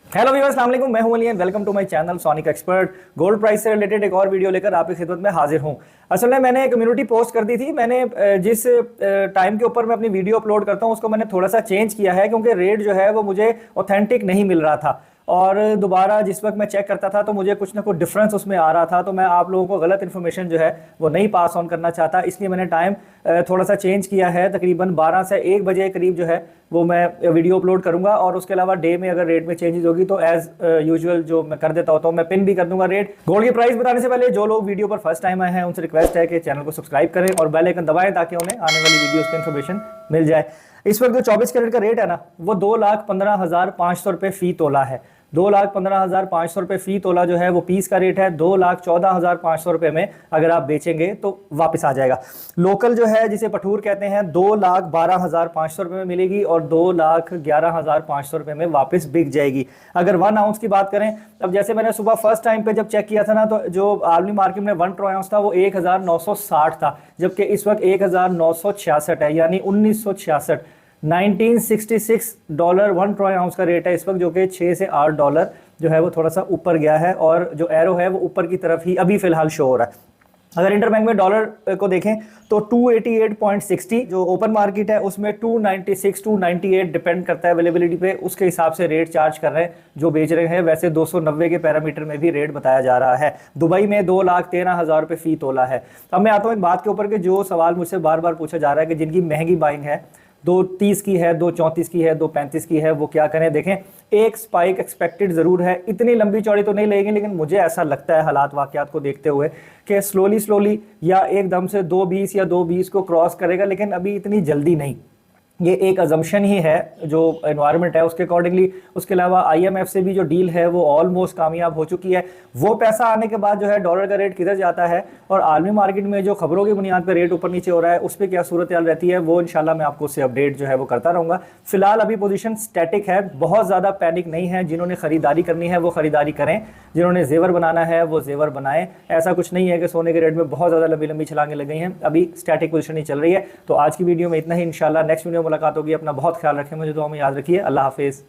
Hello viewers, अस्सलाम वालेकुम। मैं हूं Ali and welcome to my channel Sonic Expert. Gold price से रिलेटेड एक और वीडियो लेकर आपकी खिदमत में हाजिर हूं। असल में मैंने कम्युनिटी पोस्ट कर दी थी। मैंने जिस टाइम के ऊपर मैं अपनी वीडियो अपलोड करता हूं उसको मैंने थोड़ा सा चेंज किया है, क्योंकि रेट जो है वो मुझे ऑथेंटिक नहीं मिल रहा था। और दोबारा जिस वक्त मैं चेक करता था तो मुझे कुछ ना कुछ डिफरेंस उसमें आ रहा था। तो मैं आप लोगों को गलत इन्फॉर्मेशन जो है वो नहीं पास ऑन करना चाहता, इसलिए मैंने टाइम थोड़ा सा चेंज किया है। तकरीबन 12 से 1 बजे के करीब जो है वो मैं वीडियो अपलोड करूंगा। और उसके अलावा डे में अगर रेट में चेंजेस होगी तो एज यूजुअल जो मैं कर देता होता हूँ, मैं पिन भी कर दूंगा रेट। गोल्ड की प्राइस बताने से पहले जो लोग वीडियो पर फर्स्ट टाइम आए हैं उनसे रिक्वेस्ट है कि चैनल को सब्सक्राइब करें और बेल आइकन दबाएं ताकि उन्हें आने वाली वीडियोस की इन्फॉर्मेशन मिल जाए। इस वक्त जो 24 कैरेट का रेट है ना, वो 2,15,500 रुपये फी तोला है। 2,15,500 रुपये फी तोला जो है वो पीस का रेट है। 2,14,500 रुपये में अगर आप बेचेंगे तो वापस आ जाएगा। लोकल जो है जिसे पठूर कहते हैं 2,12,500 रुपये में मिलेगी और 2,11,500 रुपये में वापस बिक जाएगी। अगर 1 आउंस की बात करें, अब जैसे मैंने सुबह फर्स्ट टाइम पे जब चेक किया था ना, तो जो आलमी मार्केट में 1 ट्रो आउंस था वो 1,960 था, जबकि इस वक्त 1,966 है, यानी 1966 1966 डॉलर 1 ट्रॉय आउंस का रेट है इस वक्त, जो कि 6 से 8 डॉलर जो है वो थोड़ा सा ऊपर गया है। और जो एरो है वो ऊपर की तरफ ही अभी फिलहाल शो हो रहा है। अगर इंटरबैंक में डॉलर को देखें तो 288.60, जो ओपन मार्केट है उसमें 296 298 डिपेंड करता है अवेलेबिलिटी पे, उसके हिसाब से रेट चार्ज कर रहे हैं जो बेच रहे हैं। वैसे 290 के पैरामीटर में भी रेट बताया जा रहा है। दुबई में 2,13,000 रुपये फी तोला है। अब मैं आता हूँ एक बात के ऊपर कि जो सवाल मुझसे बार बार पूछा जा रहा है कि जिनकी महंगी बाइंग है, 230 की है, 234 की है, 235 की है, वो क्या करें। देखें, एक स्पाइक एक्सपेक्टेड ज़रूर है, इतनी लंबी चौड़ी तो नहीं लगेगी, लेकिन मुझे ऐसा लगता है हालात वाक़यात को देखते हुए कि स्लोली या एकदम से 220 या 220 को क्रॉस करेगा, लेकिन अभी इतनी जल्दी नहीं। ये एक अजम्पशन ही है जो एनवायरनमेंट है उसके अकॉर्डिंगली। उसके अलावा आईएमएफ से भी जो डील है वो ऑलमोस्ट कामयाब हो चुकी है। वो पैसा आने के बाद जो है डॉलर का रेट किधर जाता है और आलमी मार्केट में जो खबरों की बुनियाद पर रेट ऊपर नीचे हो रहा है उस पर क्या सूरत हाल रहती है, वो इंशाल्लाह मैं आपको उससे अपडेट जो है वो करता रहूँगा। फिलहाल अभी पोजीशन स्टैटिक है, बहुत ज़्यादा पैनिक नहीं है। जिन्होंने ख़रीदारी करनी है वो ख़रीदारी करें, जिन्होंने जेवर बनाना है वो जेवर बनाएं। ऐसा कुछ नहीं है कि सोने के रेट में बहुत ज़्यादा लंबी लंबी छलांगें लग गई हैं, अभी स्टैटिक पोजीशन ही चल रही है। तो आज की वीडियो में इतना ही, इंशाल्लाह नेक्स्ट वीडियो मुलाकात होगी। अपना बहुत ख्याल रखें, मुझे दुआ में याद रखिए। अल्लाह हाफिज़।